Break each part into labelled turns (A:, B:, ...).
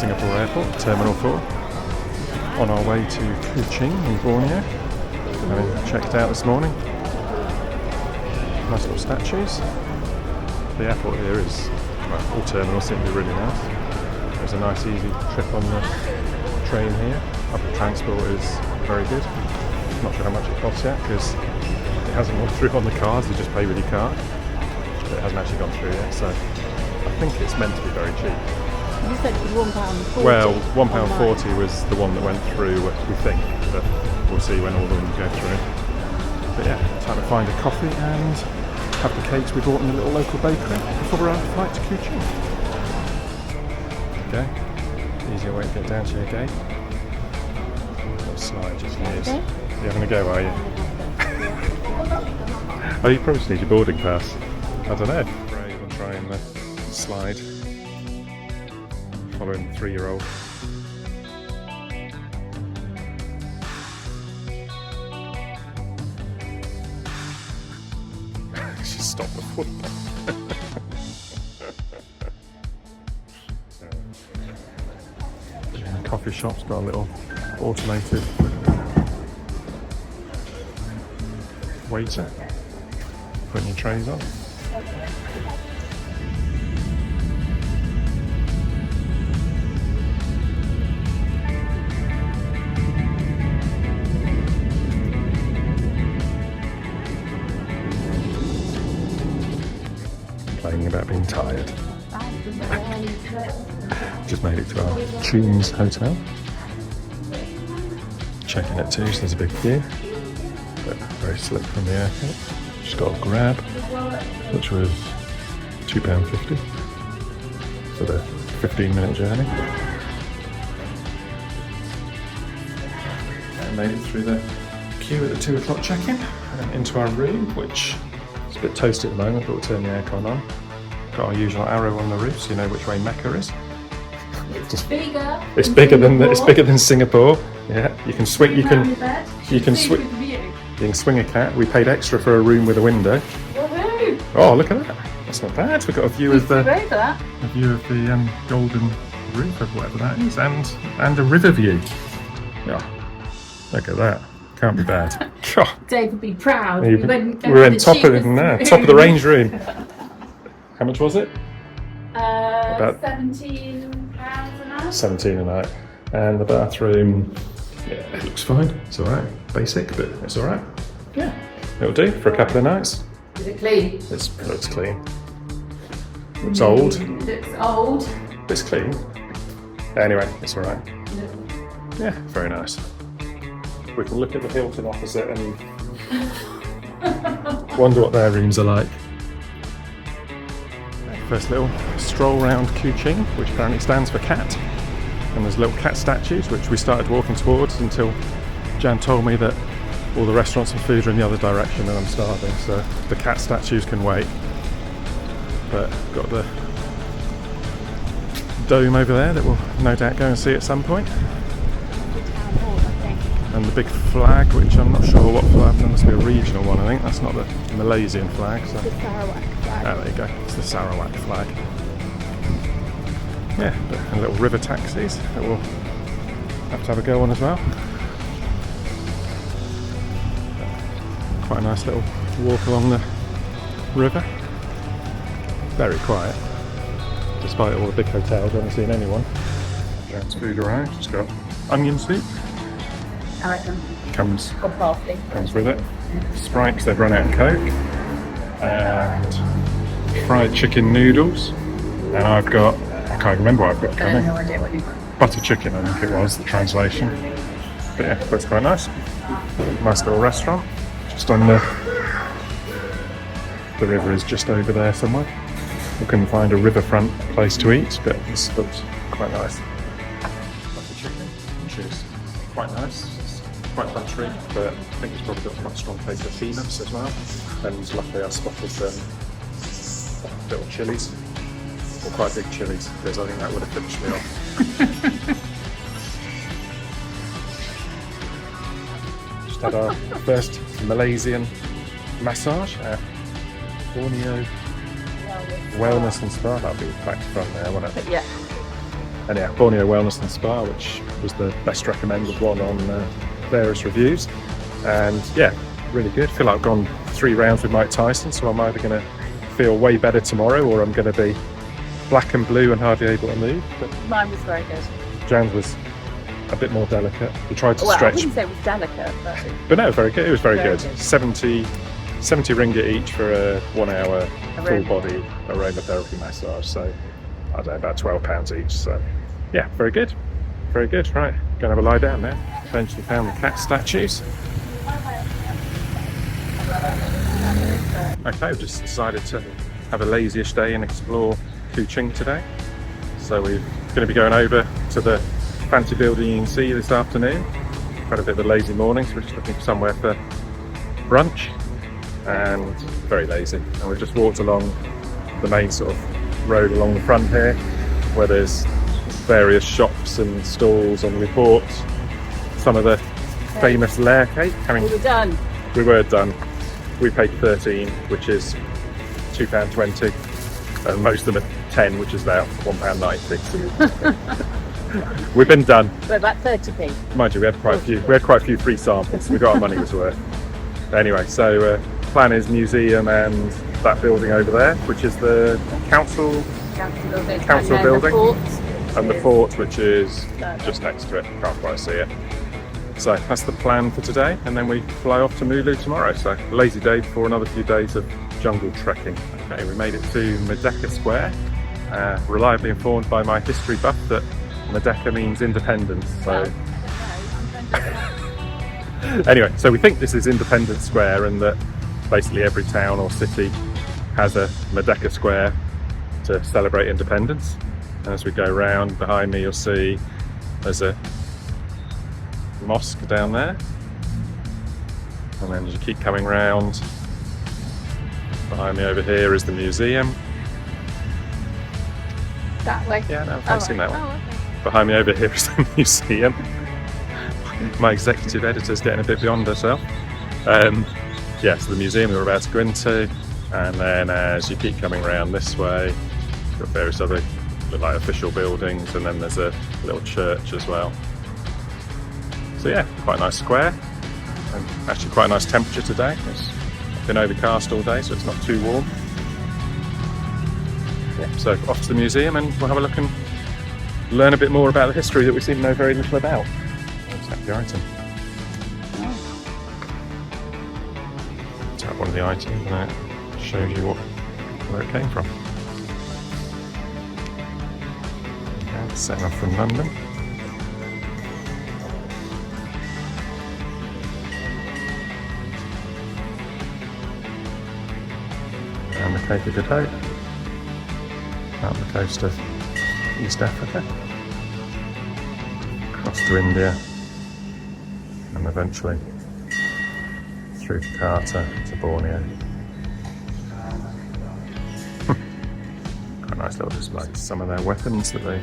A: Singapore Airport, Terminal 4, on our way to Kuching in Borneo. Having checked it out this morning. Nice little statues. The airport here is, well, all terminals seem to be really nice. There's a nice easy trip on the train here. Public transport is very good. Not sure how much it costs yet because it hasn't gone through on the cards, you just pay with your card. But it hasn't actually gone through yet, so I think it's meant to be very cheap.
B: You said it was £1.40.
A: Well, £1.40 was the one that went through, we think, but we'll see when all of them go through. But yeah, time to find a coffee and have the cakes we bought in the little local bakery before our flight to Kuching. There you go. Easier way to get down to your gate. Little slide you can use. You're having a go, are you? Oh, you probably need your boarding pass. I don't know. Brave and trying the slide. Following the 3-year-old. She stopped before. The coffee shop's got a little automated waiter putting your trays on. Complaining about being tired. Just made it to our Kuching hotel. Checking it too, so there's a big queue. But very slick from the airport. Just got a grab, which was £2.50 for the 15-minute journey. And made it through the queue at the 2 o'clock check-in and into our room, which is a bit toasty at the moment, but we'll turn the aircon on. Got our usual arrow on the roof, so you know which way Mecca is.
B: It's bigger.
A: It's bigger than Singapore. Yeah, you can swing. You can swing. You can swing a cat. We paid extra for a room with a window.
B: Woohoo!
A: Oh, look at that! That's not bad. We've got a view of the golden roof of whatever that is, and a river view. Yeah, look at that. Can't be bad.
B: Dave would be proud.
A: We're in top of the range room. How much was it?
B: About £17 a night.
A: 17 a night. And the bathroom, yeah, it looks fine. It's alright. Basic, but it's alright. Yeah, it'll do for a couple of nights.
B: Is it clean?
A: It looks clean. Looks old.
B: Looks old.
A: It's clean. Anyway, it's alright. Yeah, very nice. We can look at the Hilton opposite and wonder what their rooms are like. First little stroll round Kuching, which apparently stands for cat. And there's little cat statues, which we started walking towards until Jan told me that all the restaurants and food are in the other direction and I'm starving, so the cat statues can wait. But got the dome over there that we'll no doubt go and see at some point. And the big flag, which I'm not sure what flag, that must be a regional one, I think. That's not the Malaysian flag. So.
B: The Sarawak flag.
A: Oh, there you go. It's the Sarawak flag. Yeah, and little river taxis that we'll have to have a go on as well. Quite a nice little walk along the river. Very quiet. Despite all the big hotels, I haven't seen anyone. Jan's food arrived. It's got onion soup.
B: I reckon.
A: Comes with it. Sprite, 'cause they've run out of Coke. And fried chicken noodles. And I've got, I can't remember what I've got
B: I have
A: coming.
B: no idea what you've got.
A: Butter chicken, I think it was, the translation. But yeah, that's quite nice. Nice little restaurant. Just on the river is just over there somewhere. We couldn't find a riverfront place to eat, but this looks quite nice. Butter chicken, which is quite nice. It's quite buttery, but I think it's probably got quite a strong taste of peanuts as well. And luckily I spotted some little chilies, or quite big chilies, because I think that would have finished me off. Just had our first Malaysian massage at Borneo Wellness and Spa. That'll be back to front there, won't it?
B: Yeah.
A: And yeah, Borneo Wellness and Spa, which was the best recommended one on various reviews. And yeah, really good. I feel like I've gone 3 rounds with Mike Tyson, so I'm either going to feel way better tomorrow or I'm going to be black and blue and hardly able to move. But
B: Mine was very good.
A: Jan's was a bit more delicate. We tried to
B: Well, I
A: stretch.
B: wouldn't say it was delicate,
A: But no, very good. It was very
B: Very
A: good.
B: good.
A: 70 ringgit each for a 1 hour full
B: Aroma.
A: body aromatherapy massage. So I don't know, about £12 each. So yeah, very good. Very good. Right, going to have a lie down now. Eventually found the cat statues. Okay, we've just decided to have a lazy-ish day and explore Kuching today. So we're going to be going over to the fancy building you can see this afternoon. Had a bit of a lazy morning, so we're just looking for somewhere for brunch. And very lazy. And we've just walked along the main sort of road along the front here, where there's various shops and stalls, and we bought some of the famous layer cake.
B: We were done.
A: We were done. We paid 13, which is £2.20, and most of them are 10, which is about £1.90. We've been done.
B: We're about 30p.
A: Mind you, we had quite a few. We had quite a few free samples. We got our money was worth. Anyway, so plan is museum and that building over there, which is the council
B: Council building.
A: Council
B: and then
A: building.
B: The fort.
A: and the fort, which is
B: Further.
A: just next to it. Can't quite see it. So that's the plan for today, and then we fly off to Mulu tomorrow. So lazy day before another few days of jungle trekking. Okay, we made it to Merdeka Square. Reliably informed by my history buff that Merdeka means independence. So anyway, so we think this is Independence Square, and that basically every town or city has a Merdeka Square to celebrate independence. And as we go round, behind me you'll see there's a mosque down there, and then as you keep coming round, behind me over here is the museum.
B: That way?
A: Yeah, no, I'm facing that one.
B: Oh, okay.
A: Behind me over here is the museum. My executive editor's getting a bit beyond herself. Yeah, so the museum we're about to go into, and then as you keep coming around this way, you've got various other like official buildings, and then there's a little church as well. So yeah, quite a nice square, and actually quite a nice temperature today. It's been overcast all day, so it's not too warm. Yeah, so off to the museum, and we'll have a look and learn a bit more about the history that we seem to know very little about. Let's have the item. Tap one of the items, and it shows you where it came from. Okay, setting off from London. And the Cape of Good Hope, out the coast of East Africa, across to India, and eventually through Jakarta to Borneo. Quite a nice little display. Some of their weapons, the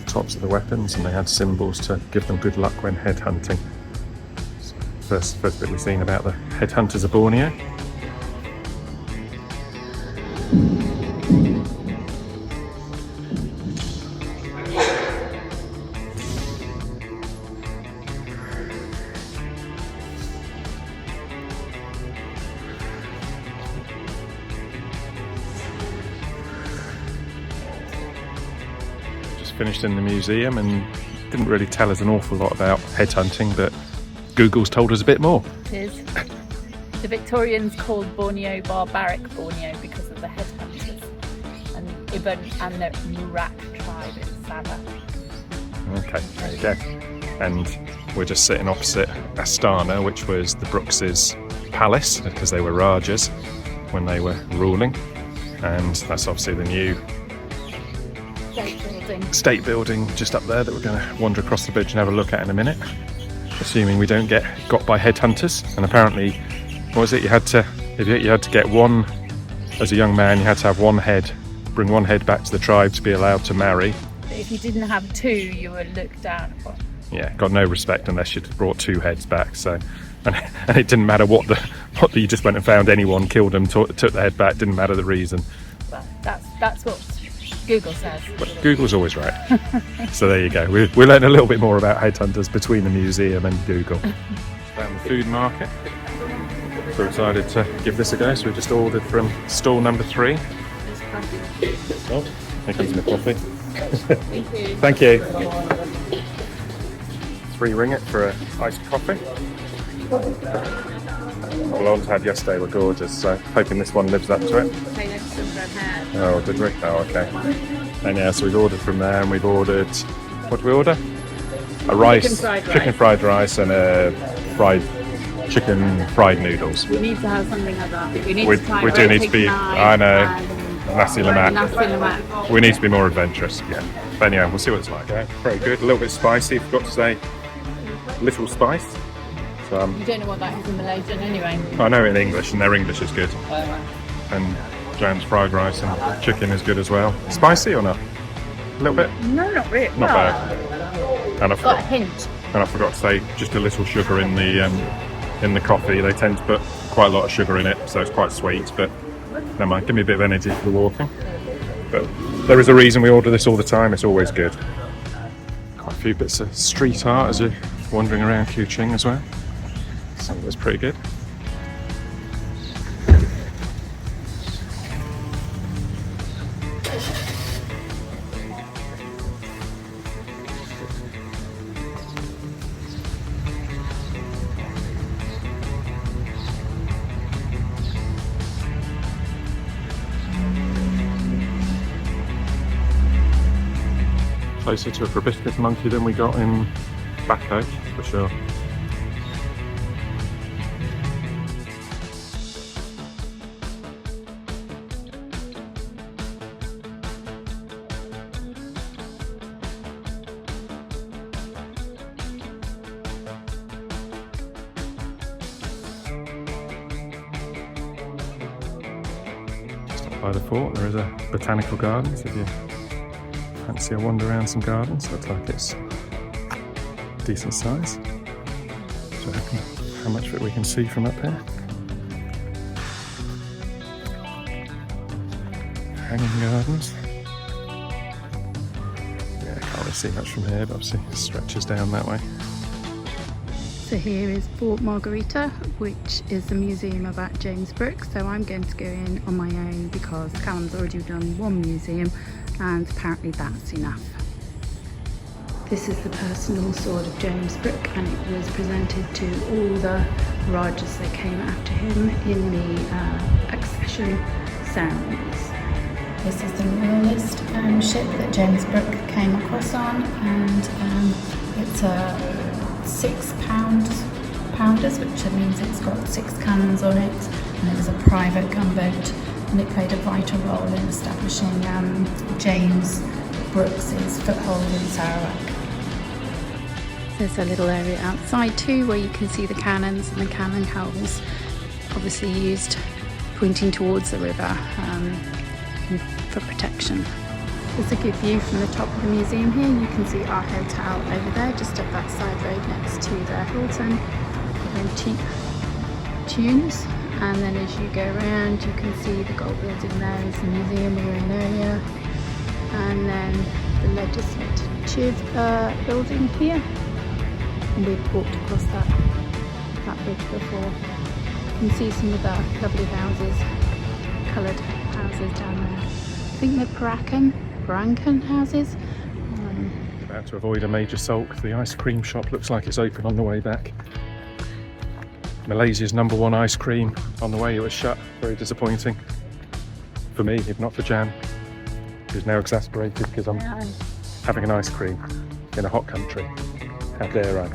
A: tops of the weapons, and they had symbols to give them good luck when headhunting. So first bit we've seen about the headhunters of Borneo. Finished in the museum and didn't really tell us an awful lot about headhunting, but Google's told us a bit more.
B: It is. The Victorians called Borneo barbaric Borneo because of the headhunters, and Ibn and the Murak tribe in Sabah.
A: Okay, there you go. And we're just sitting opposite Astana, which was the Brooks' palace, because they were Rajas when they were ruling. And that's obviously the new state building just up there that we're going to wander across the bridge and have a look at in a minute, assuming we don't get got by headhunters. And apparently, what was it, you had to get one, as a young man you had to have one head, bring one head back to the tribe to be allowed to marry.
B: But if you didn't have two, you were looked down upon.
A: Yeah, got no respect unless you'd brought two heads back. So, and it didn't matter what you just went and found anyone, killed them, took the head back, didn't matter the reason.
B: Well, that's what Google says.
A: But Google's always right. So there you go. We learned a little bit more about headhunters between the museum and Google. Found the food market. So we decided to give this a go. So we just ordered from stall number 3. Oh, here comes my coffee.
B: Thank you.
A: Thank you. 3 ringgit for an iced coffee. The ones I had yesterday were gorgeous, so hoping this one lives up to it. Oh, did we? Oh, okay. And yeah, so we've ordered from there, and we've ordered, what did we order? A rice, chicken fried rice, and a chicken fried noodles.
B: We need to have something like that. We
A: do need to be, I know, nasi lemak.
B: Nasi lemak.
A: We need to be more adventurous, yeah. But anyway, we'll see what it's like. Okay. Very good, a little bit spicy, forgot to say, little spice. So,
B: you don't know what that is in Malaysian anyway.
A: I know in English, and their English is good. And Jan's fried rice and chicken is good as well. Spicy or not? A little bit?
B: No, not really.
A: Not bad. And I
B: Got a hint.
A: And I forgot to say, just a little sugar in the coffee. They tend to put quite a lot of sugar in it, so it's quite sweet. But never mind, give me a bit of energy for the walking. But there is a reason we order this all the time. It's always good. Quite a few bits of street art as you're wandering around Kuching as well. So it was pretty good. Closer to a proboscis monkey than we got in Borneo, for sure. Just up by the fort there is a botanical gardens if you fancy a wander around some gardens. Looks like it's decent size. So how much of it we can see from up here. Hanging gardens. Yeah, can't really see much from here, but obviously it stretches down that way.
C: So here is Fort Margarita, which is the museum about James Brooke. So I'm going to go in on my own because Callum's already done one museum and apparently that's enough. This is the personal sword of James Brooke, and it was presented to all the Rajas that came after him in the accession ceremonies.
D: This is the royalist ship that James Brooke came across on, and it's a 6 pounders, which means it's got 6 cannons on it, and it was a private gunboat, and it played a vital role in establishing James Brooks' foothold in Sarawak.
C: There's a little area outside too where you can see the cannons and the cannon hulls, obviously used pointing towards the river for protection. There's a good view from the top of the museum here. You can see our hotel over there, just up that side road next to the Hilton. Very cheap tunes. And then as you go around, you can see the gold building there is the museum we're in earlier. And then the legislative building here. And we've walked across that bridge before. You can see some of the lovely houses, coloured houses down there. I think they're Parankan houses.
A: About to avoid a major sulk. The ice cream shop looks like it's open on the way back. Malaysia's #1 ice cream. On the way it was shut. Very disappointing. For me, if not for Jan, who's now exasperated because I'm having an ice cream in a hot country. How dare I?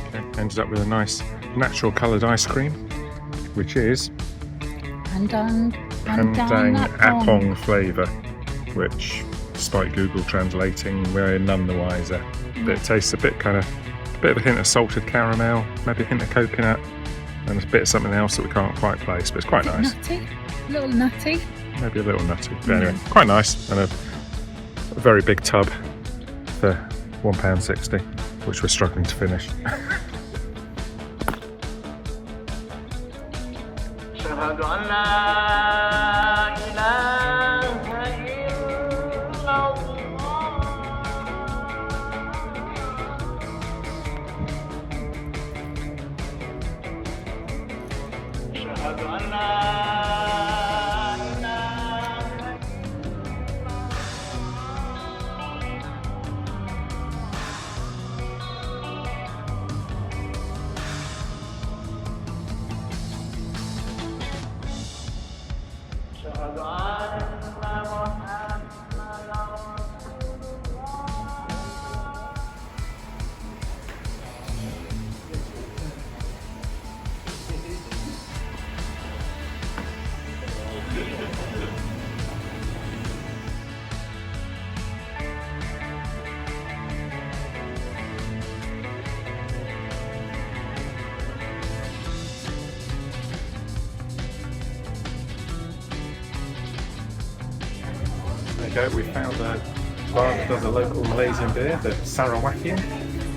A: Okay, ended up with a nice natural coloured ice cream, which is
B: Pandang
A: Apong flavour, which, despite Google translating, we're none the wiser. But it tastes a bit of a hint of salted caramel, maybe a hint of coconut, and a bit of something else that we can't quite place, but it's quite nice.
B: Nutty, a little nutty.
A: Maybe a little nutty, but anyway, quite nice, and a very big tub for £1.60, which we're struggling to finish. There you go, we found a bar that does a local Malaysian beer, the Sarawakian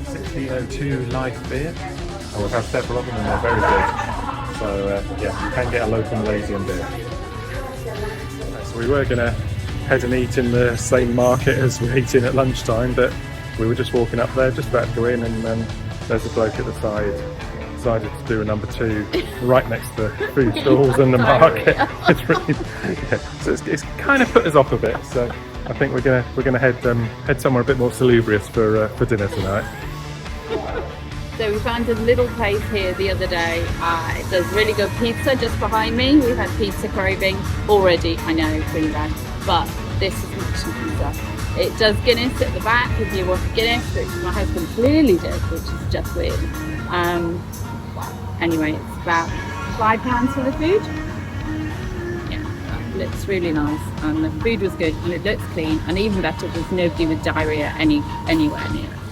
A: 1602 light beer. And we've had several of them and they're very good. So yeah, you can get a local Malaysian beer. So we were going to head and eat in the same market as we're eating at lunchtime, but we were just walking up there, just about to go in, and there's a bloke at the side decided to do a number 2 right next to the food stalls and the market. It's really, yeah. So it's kind of put us off a bit. So I think we're gonna head somewhere a bit more salubrious for dinner tonight.
B: So we found a little place here the other day. It does really good pizza just behind me. We've had pizza craving already. I know, it's really bad, but this is Kuching pizza. It does Guinness at the back if you want Guinness, which my husband clearly did, which is just weird. Anyway, it's about £5 for the food. Yeah, that looks really nice, and the food was good, and it looks clean, and even better, there's nobody with diarrhea anywhere near it.